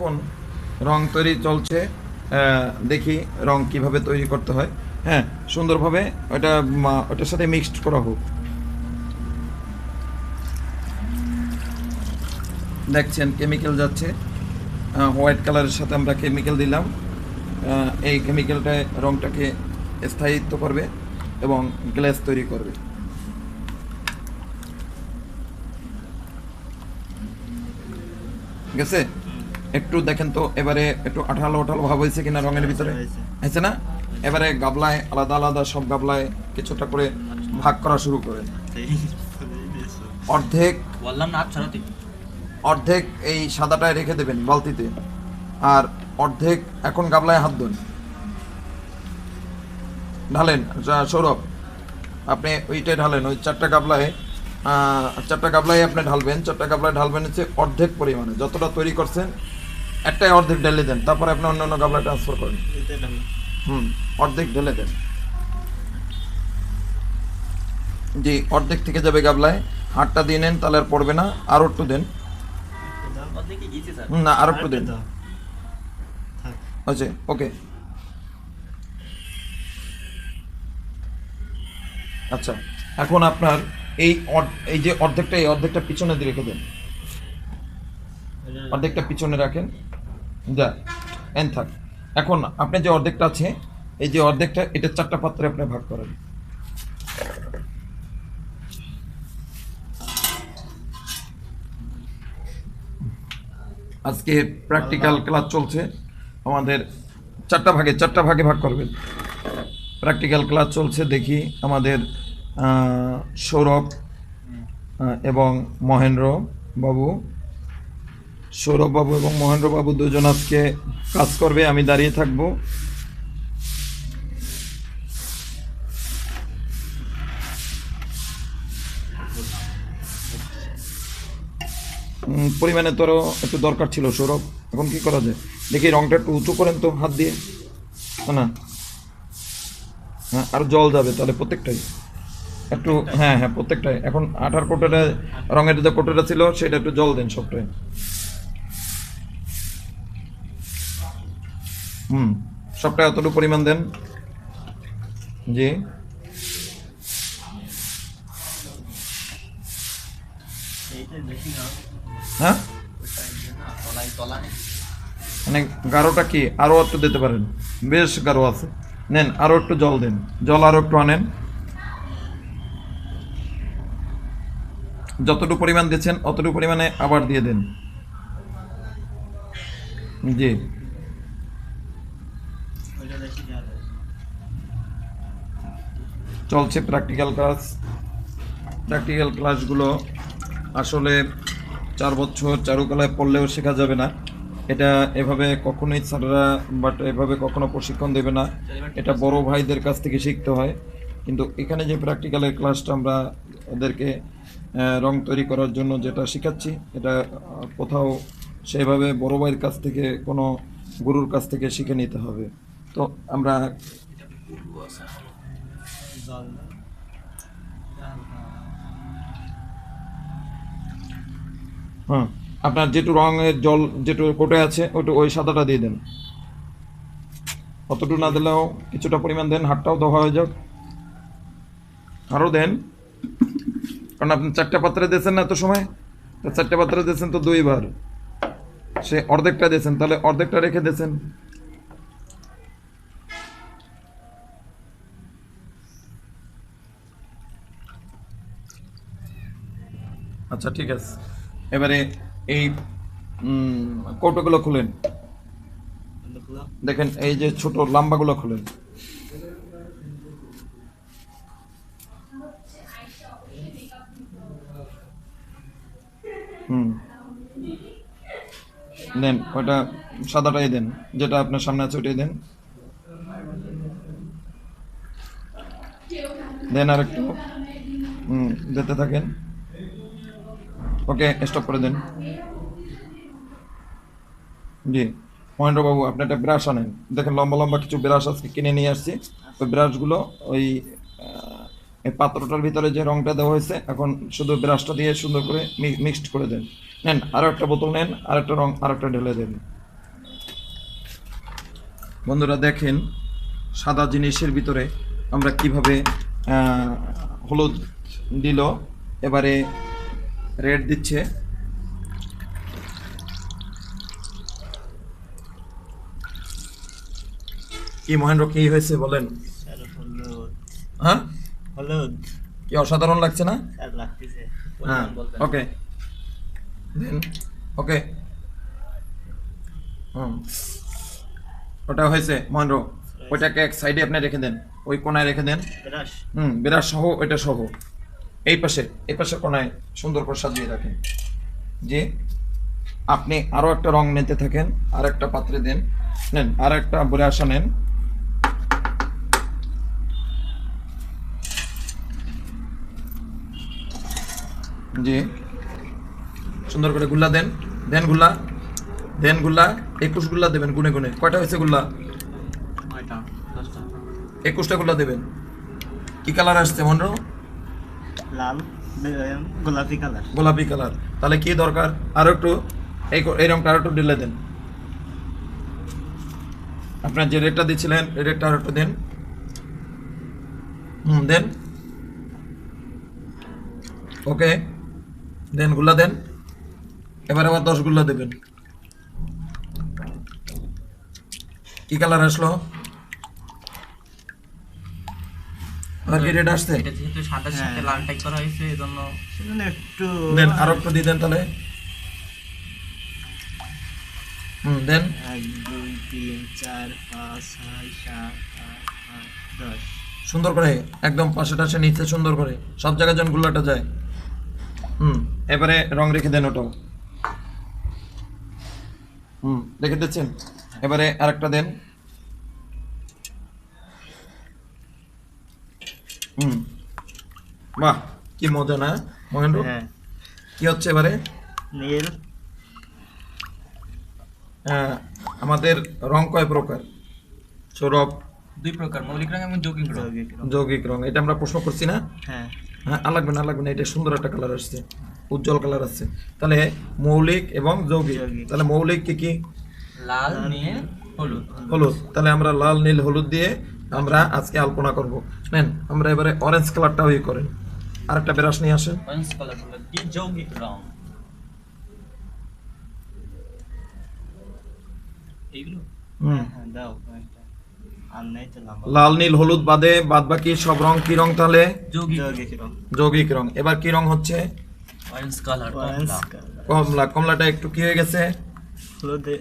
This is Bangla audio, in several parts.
এখন রং তৈরি চলছে, দেখি রং কিভাবে তৈরি করতে হয়। হ্যাঁ, সুন্দরভাবে ওটার সাথে মিক্সড করা হোক। দেখছেন কেমিক্যাল যাচ্ছে, হোয়াইট কালারের সাথে আমরা কেমিক্যাল দিলাম। এই কেমিক্যালটা রংটাকে স্থায়িত্ব করবে এবং গ্লেজ তৈরি করবে। গেছে? একটু দেখেন তো এবারে একটু আঠালো আঠালো ভাব হয়েছে কিনা রঙের ভিতরে, হয়েছে না? এবারে গাবলায় আলাদা আলাদা সব গাবলায় কিছুটা করে ভাগ করা শুরু করেন। অর্ধেক এই সাদাটায় রেখে দেবেন বালতিতে, আর অর্ধেক এখন গাবলায় হাত ধুন। ঢালেন সৌরভ, আপনি ওইটাই ঢালেন, ওই চারটা গাবলায় আপনি ঢালবেন। চারটা গাবলায় ঢালবেন হচ্ছে অর্ধেক পরিমাণে, যতটা তৈরি করছেন একটাই অর্ধেক ঢেলে দেন, তারপরে আপনি অন্য অন্য গাবলায় ট্রান্সফার করেন। অর্ধেক ঢেলে দেন। জি, অর্ধেক থেকে যাবে গাবলায়, হাতটা দিয়ে নেন, তাহলে আর পড়বে না। আরো একটু দেন, না আরো একটু দেন। আচ্ছা, ওকে। আচ্ছা, এখন আপনার এই যে অর্ধেকটা পিছনে দিয়ে রেখে দেন, অর্ধেকটা পিছনে রাখেন, যা এন থাক। এখন আপনার যে অর্ধেকটা আছে, এই যে অর্ধেকটা, এটা চারটা পাত্রে আপনি ভাগ করেন। আজকে প্র্যাকটিক্যাল ক্লাস চলছে আমাদের, চারটা ভাগে ভাগ করবেন। প্র্যাকটিক্যাল ক্লাস চলছে, দেখি আমাদের সৌরভ এবং মহেন্দ্র বাবু এবং মহেন্দ্র বাবু দুজন আজকে কাজ করবে, আমি দাঁড়িয়ে থাকবো। পরিমাণে তোরও একটু দরকার ছিল সৌরভ, এখন কি করা যায় দেখি। রংটা একটু উঁচু করেন তো হাত দিয়ে, না হ্যাঁ, আর জল যাবে তাহলে প্রত্যেকটাই একটু, হ্যাঁ প্রত্যেকটাই। এখন আঠার কোটোটা, রঙের যে কোটোটা ছিল সেটা একটু জল দেন সবটাই। সবটাই অতটুকু পরিমাণ দেন। জি, হ্যাঁ, মানে গাঢ়টা কি আরো একটু দিতে পারেন, বেশ গাঢ় আছে। নেন, আরো একটু জল দেন, জল আরো একটু আনেন। যতটুকু পরিমাণ দিচ্ছেন অতটুকু পরিমাণে আবার দিয়ে দেন। জি, চলছে প্র্যাকটিক্যাল ক্লাসগুলো আসলে 4 বছর চারুকলায় পড়লেও শেখা যাবে না। এটা এভাবে কখনোই স্যাররা এভাবে কখনো প্রশিক্ষণ দেবে না, এটা বড় ভাইদের কাছ থেকে শিখতে হয়। কিন্তু এখানে যে প্র্যাকটিক্যালের ক্লাসটা আমরা এদেরকে রং তৈরি করার জন্য যেটা শেখাচ্ছি, এটা কোথাও সেভাবে বড় ভাইয়ের কাছ থেকে, কোনো গুরুর কাছ থেকে শিখে নিতে হবে। তো আমরা আপনার যেটু রঙের জল যেটু কোটে আছে ওই সাদাটা দিয়ে দেন। অতটুকু না দিলেও কিছুটা পরিমাণ দেন, হাতটাও ধোয়া হয়ে যাক। আরও দেন, কারণ আপনি 4টে পাত্রে দিয়েছেন না এত সময়, 4টে পাত্রে দিয়েছেন তো 2 বার, সে অর্ধেকটা দিয়েছেন, তাহলে অর্ধেকটা রেখে দিয়েছেন। আচ্ছা, ঠিক আছে। এবারে এই কৌটোগুলো খুলেন, দেখেন এই যে ছোট লম্বাগুলো খুলেন। দেন, ওইটা সাদাটাই দেন, যেটা আপনার সামনে আছে ওইটাই দেন। দেন আর একটু দিতে থাকেন। ওকে, স্টপ করে দেন। জি, মহেন্দ্রবাবু আপনি একটা ব্রাশ আনেন, দেখেন লম্বা লম্বা কিছু ব্রাশ আজকে কিনে নিয়ে আসছি। ওই ব্রাশগুলো ওই পাত্রটার ভিতরে যে রংটা দেওয়া হয়েছে, এখন শুধু ব্রাশটা দিয়ে সুন্দর করে মিক্সড করে দেন। নেন, আরও একটা বোতল নেন, আরেকটা রং আরেকটা ঢেলে দেন। বন্ধুরা দেখেন সাদা জিনিসের ভিতরে আমরা কিভাবে হলুদ দিল, এবারে রেড দিচ্ছে। কি মহেন্দ্র, কি হয়েছে বলেন? হ্যাঁ, হলুদ কি অসাধারণ লাগছে না? লাগতেছে। হ্যাঁ, ওকে দেন, ওকে। ওটা হয়েছে মহেন্দ্র, ওইটাকে এক সাইডে আপনি রেখে দেন, ওই কোনায় রেখে দেন। বিরাট সহ, ওইটা সহ এই পাশে কোনায় সুন্দর করে সাজিয়ে রাখেন। যে আপনি আরো একটা রং নিতে থাকেন, আর একটা পাত্রে দেন, নেন আর একটা ব্রাশ নেন। জি, সুন্দর করে গুল্লা দেন, দেন গুল্লা, দেন গুল্লা, 21 গুল্লা দেবেন গুনে গুনে। কয়টা হয়েছে গুল্লা? 21টা গুল্লা দেবেন। কি কালার আসছে মন্ডল? লাল, গোলাপি কালার। গোলাপি কালার। তাহলে কি দরকার? আরো একটু এই রংটা আরো একটু ঢেলে দেন। আপনার যে রেটটা দিচ্ছিলেন এই রেটটা আরো একটু দেন। দেন, ওকে দেন, গুল্লা দেন। এবার আবার 10 গুল্লা দেবেন। কি কালার আসলো? আর কি রেড আসছে? এটা যেহেতু সাদার সাথে লাল টাইপ করা হয়েছে এজন্য একটু দেন, আরো একটু দিয়ে দেন তাহলে। দেন 1 2 3 4 5 6 7 8 9 10। সুন্দর করে একদম পাশে টাশে নিচে সুন্দর করে সব জায়গায় যেন গুল্লাটা যায়। এবারে রং রেখে দেন ওটাও। রেখে দিচ্ছেন। এবারে আরেকটা দেন। বাহ, কি মজা না মহেন্দ্র? হ্যাঁ, কি হচ্ছে এবারে? নীল। আমাদের রং কয় প্রকার? সৌরভ, 2 প্রকার, মৌলিক রং এবং যৌগিক রং। যৌগিক রং, এটা আমরা প্রশ্ন করছি না? হ্যাঁ, হ্যাঁ, আর লাগবে না, লাগবে না, এটা সুন্দর একটা কালার আসছে, উজ্জ্বল কালার আসছে। তাহলে মৌলিক এবং যৌগিক। তাহলে মৌলিক কি কি? লাল, নীল, হলুদ। হলুদ। তাহলে আমরা লাল নীল হলুদ দিয়ে আমরা আজকে আলপনা করব। নেন, আমরা এবারে অরেঞ্জ কালারটা ওই করেন। আরেকটা ব্রাশ নিয়ে আসেন। অরেঞ্জ কালার হলো কি যৌগিক রং। এইগুলো হ্যাঁ, দাও একটা। আর নাই তো লম্বা। লাল নীল হলুদ বাদে বাদ বাকি সব রং কি রং তাহলে? যৌগিক রং। যৌগিক রং। এবার কি রং হচ্ছে? অরেঞ্জ কালার, অরেঞ্জ কমলা। কালার। কমলা। কমলাটা একটু কি হয়ে গেছে? হলুদে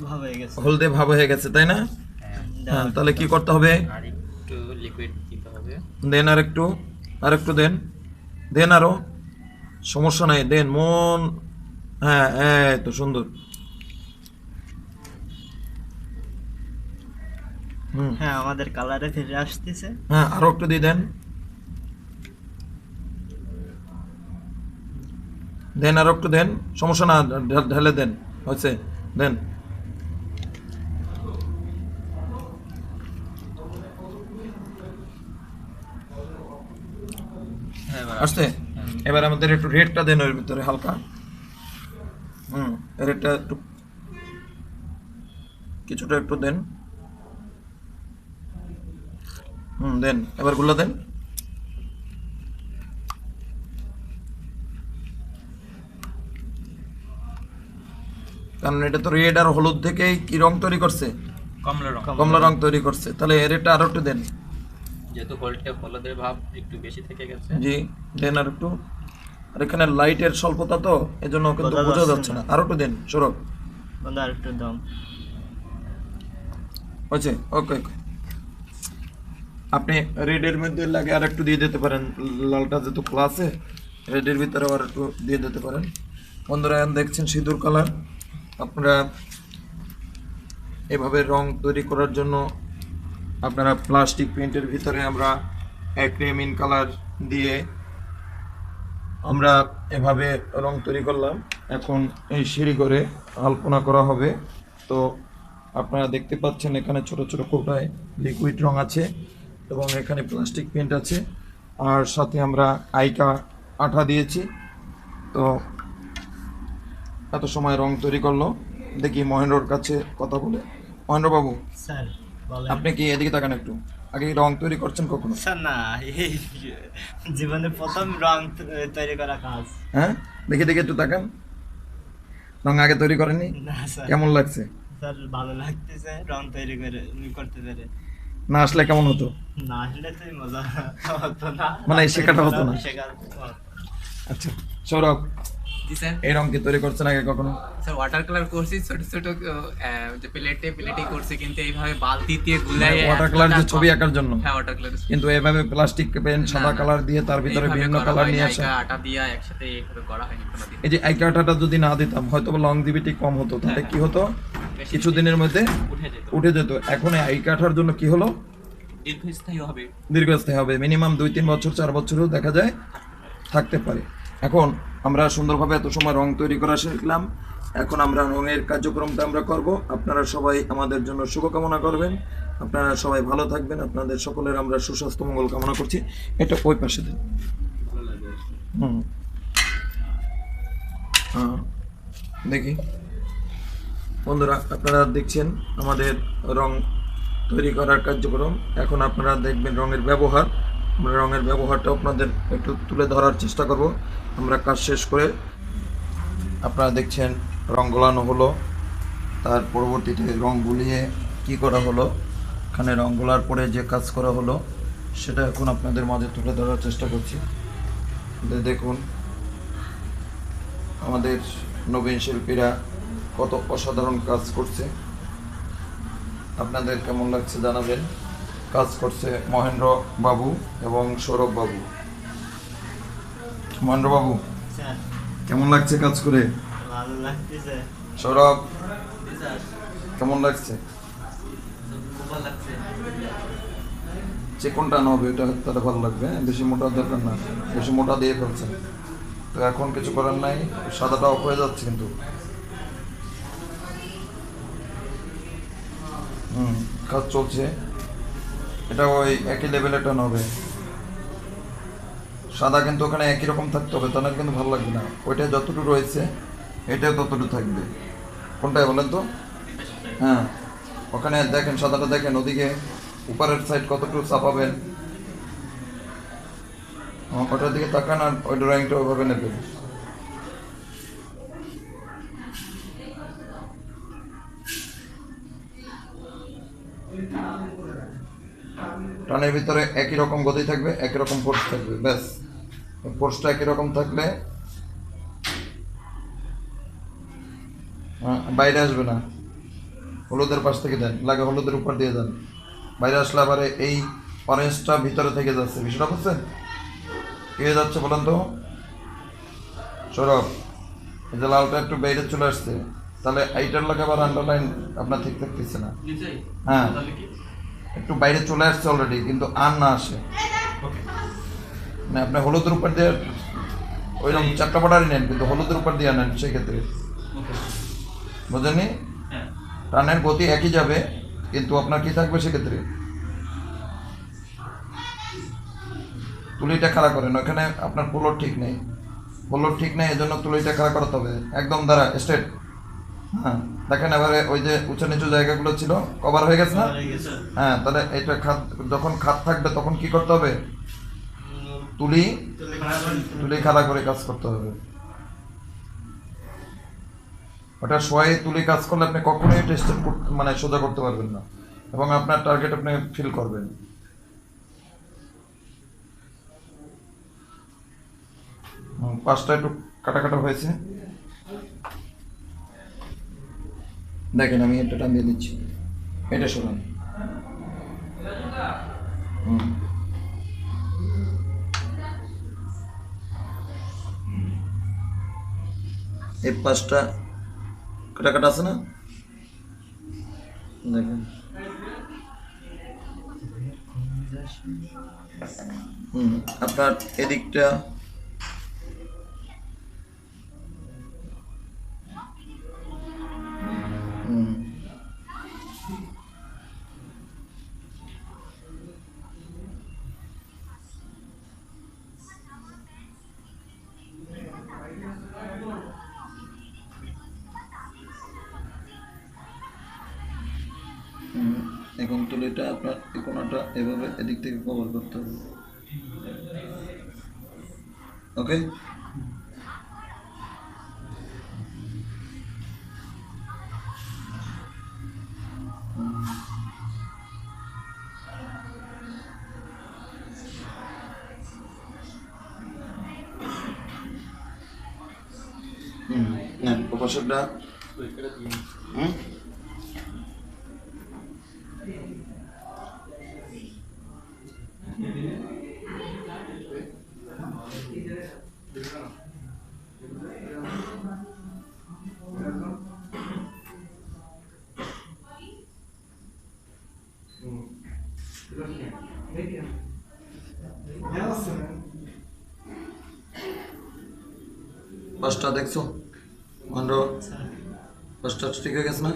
ভাব হয়ে গেছে। হলদে ভাব হয়ে গেছে, তাই না? হ্যাঁ, তাহলে কি করতে হবে? আর একটু লিকুইড দিতে হবে। দেন আর একটু দেন, দেন আরো, সমস্যা নাই, দেন মন। হ্যাঁ, এই তো সুন্দর। হ্যাঁ, আমাদের কালারে ফিরে আসতেছে। হ্যাঁ, আরো একটু দিয়ে দেন, দেন আরো একটু দেন, সমস্যা না, ঢেলে দেন, হয়েছে, দেন। আসছে। এবার আমাদের একটু রেডটা দেন ওর ভিতরে হালকা। রেডটা একটু কিছুটা একটু দেন। দেন, এবার গুলো দেন। কারণ এটা তো রেড আর হলুদ থেকেই কি রং তৈরি করছে? কমলা রং। কমলা রং তৈরি করছে। তাহলে রেডটা আরো একটু দেন। যেহেতু হলুদের ভাব একটু বেশি থেকে গেছে। জি, দেন আর একটু। আর এখানে লাইটের স্বল্পতা তো এজন্য কিন্তু বোঝা বোঝা যাচ্ছে যাচ্ছে না। আরো একটু দেন সৌরভ। বন্ধু আর একটু দাম। হয়েছে, ওকে ওকে। আপনি রেডের মধ্যে লাগে আর একটু দিয়ে দিতে পারেন, লালটা যেহেতু খোলা আছে রেডের ভিতরে আর একটু দিয়ে দিতে পারেন। বন্ধুরা এখন দেখছেন সিঁদুর কালার। আপনারা এভাবে রং তৈরি করার জন্য আপনারা প্লাস্টিক পেন্টের ভিতরে আমরা অ্যাক্রিমিন কালার দিয়ে আমরা এভাবে রং তৈরি করলাম। এখন এই সিঁড়ি করে আলপনা করা হবে। তো আপনারা দেখতে পাচ্ছেন এখানে ছোট ছোট কৌটায় লিকুইড রং আছে এবং এখানে প্লাস্টিক পেন্ট আছে, আর সাথে আমরা আইকা আঠা দিয়েছি। তো এত সময় রং তৈরি করলো, দেখি মহেন্দ্রর কাছে কথা বলে। মহেন্দ্র বাবু, স্যার বলেন। আপনি কি এদিকে তাকান একটু, আগে কি রং তৈরি করছেন কখনো? স্যার না, এই জীবনে প্রথম রং তৈরি করা কাজ। হ্যাঁ, দেখি দেখি একটু তাকান। রং আগে তৈরি করেনি? না স্যার। কেমন লাগছে? স্যার ভালো লাগতেছে রং তৈরি করতে পেরে। না আসলে কেমন হতো? না আসলে তুই মজা হতো না, মানে শেখাটা হতো না। শেখা আচ্ছা সৌরভ, জি স্যার। এই রং কি তৈরি করছেন আগে কখনো? স্যার ওয়াটার কালার করছি ছোট ছোট যে প্লেটে করছি, কিন্তু এইভাবে বালতি দিয়ে গুলাই ওয়াটার কালার যে ছবি আঁকার জন্য, হ্যাঁ ওয়াটার কালার। কিন্তু এভাবে প্লাস্টিক পেন সাদা কালার দিয়ে তার ভিতরে বিভিন্ন কালার নিয়ে আসা। আটা দিয়ে একসাথে এইভাবে করা হয়নি কোনোদিন। এই যে আইকা আঠাটা যদি না দিতাম হয়তো লংজিভিটি কম হতো, তাহলে কি হতো, কিছুদিনের মধ্যে উঠে যেত। এখন এই আইকা আঠার জন্য কি হলো, দীর্ঘস্থায়ী হবে। দীর্ঘস্থায়ী হবে, মিনিমাম 2-3 বছর 4 বছরও দেখা যায় থাকতে পারে। এখন আমরা সুন্দরভাবে এত সময় রং তৈরি করা শিখলাম, এখন আমরা রঙের কার্যক্রমটা আমরা করব। আপনারা সবাই আমাদের জন্য শুভকামনা করবেন, আপনারা সবাই ভালো থাকবেন, আপনাদের সকলের আমরা সুস্বাস্থ্য মঙ্গল কামনা করছি। এটা ওই পাশে দেন। হুম, হ্যাঁ দেখি বন্ধুরা, আপনারা দেখছেন আমাদের রং তৈরি করার কার্যক্রম। এখন আপনারা দেখবেন রঙের ব্যবহার। আমরা রঙের ব্যবহারটা আপনাদের একটু তুলে ধরার চেষ্টা করব। আমরা কাজ শেষ করে আপনারা দেখছেন রং গোলানো হলো, তার পরবর্তীতে রং গুলিয়ে কি করা হলো, এখানে রং গোলার পরে যে কাজ করা হলো সেটা এখন আপনাদের মাঝে তুলে ধরার চেষ্টা করছি। দেখুন আমাদের নবীন শিল্পীরা কত অসাধারণ কাজ করছে, আপনাদের কেমন লাগছে জানাবেন। কাজ করছে মহেন্দ্র বাবু এবং সৌরভ বাবু। মহেন্দ্র বাবু, স্যার কেমন লাগছে কাজ করে? ভালো লাগতেছে। সৌরভ, কেমন লাগছে? চিকনটা না হবে, এটা তাহলে ভালো লাগবে, বেশি মোটা দরকার না, বেশি মোটা দিয়ে ফেলছেন তো এখন কিছু করার নাই, সাদাটা অফ হয়ে যাচ্ছে কিন্তু। কাজ চলছে, এটা ওই একই লেভেলের টান হবে, সাদা কিন্তু ওখানে একই রকম থাকতে হবে, তাহলে কিন্তু ভালো লাগবে না। ওইটা যতটুকু রয়েছে এটাও ততটুকু থাকবে। কোনটায় বলেন তো? হ্যাঁ, ওখানে দেখেন সাদাটা দেখেন, ওদিকে উপরের সাইড কতটুকু চাপাবেন, ওটার দিকে তাকান আর ওই ড্রয়িংটা ওইভাবে নেবেন। টানের ভিতরে একই রকম গতি থাকবে, একই রকম ফোর্স থাকবে, ব্যাস। ফোর্সটা একই রকম থাকলে বাইরে আসবে না। হলুদের পাশ থেকে দেন, লাগে হলুদের উপর দিয়ে দেন, বাইরে আসলে আবার এই অরেঞ্জটা ভিতরে থেকে যাচ্ছে, বিষয়টা বুঝছেন? কি হয়ে যাচ্ছে বলেন তো সৌরভ? এই যে লালটা একটু বাইরে চলে আসছে, তাহলে এইটার লাগে আবার আন্ডারলাইন আপনার ঠিক থাকতেছে না। হ্যাঁ, একটু বাইরে চলে আসছে অলরেডি, কিন্তু আর না আসে, মানে আপনি হলুদের উপর দিয়ে ওইরকম চারটা পাটারই নেন, কিন্তু হলুদের উপর দিয়ে নেন, সেক্ষেত্রে বুঝেননি? টানের গতি একই যাবে, কিন্তু আপনার কি থাকবে সেক্ষেত্রে, তুলিটা খাড়া করেন, ওখানে আপনার পোলোর ঠিক নেই, পোলোর ঠিক নেই, এজন্য তুলিটা খাড়া করাতে হবে একদম দ্বারা স্ট্রেট। হ্যাঁ দেখেন, এবারে ওই যে উঁচু নিচু জায়গাগুলো ছিল কভার হয়ে গেছে না? হ্যাঁ, তাহলে এটা খাত, যখন খাত থাকবে তখন কি করতে হবে, তুলি খাড়া করে কাজ করতে হবে। ওটা শোয়াই তুলি কাজ করলে আপনি কখনোই টেস্টেড মানে সোজা করতে পারবেন না, এবং আপনার টার্গেট আপনি ফিল করবেন। পাঁচটা একটু কাটা কাটা হয়েছে, দেখেন আমি এটা টান দিয়ে দিচ্ছি, এটা সরান। এই পাঁচটা কাটা কাটা আছে না, দেখেন। আপনার এদিকটা দেখুন তুলিটা আপনার এই কোণাটা এভাবে এদিক থেকে কভার করতে হবে। ওকে, নেন প্রপাসরটা। পাঁচটা দেখছো মানরো, পাঁচটা ঠিক হয়ে গেছে না?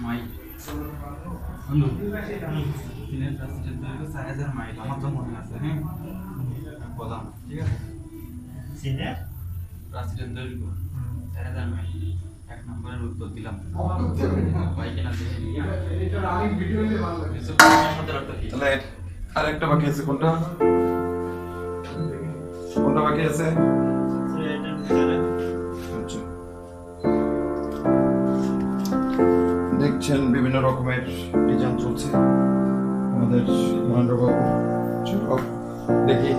মাইল বন্ধু দিনের প্রেসিডেন্ট দৈর্ঘ্য 4000 মাইল আমার তো মনে আছে। হ্যাঁ বললাম ঠিক আছে, সিনিয়র প্রেসিডেন্ট দৈর্ঘ্য 4000 মাইল। এক নম্বরের উত্তর দিলাম ভাই কিনা দেখে নিয়ে তাহলে আরেকটা বাকি আছে, কোনটা কোনটা বাকি আছে? আচ্ছা, দেখছেন বিভিন্ন রকমের ডিজাইন চলছে আমাদের মহেন্দ্রবাবু। চলো দেখি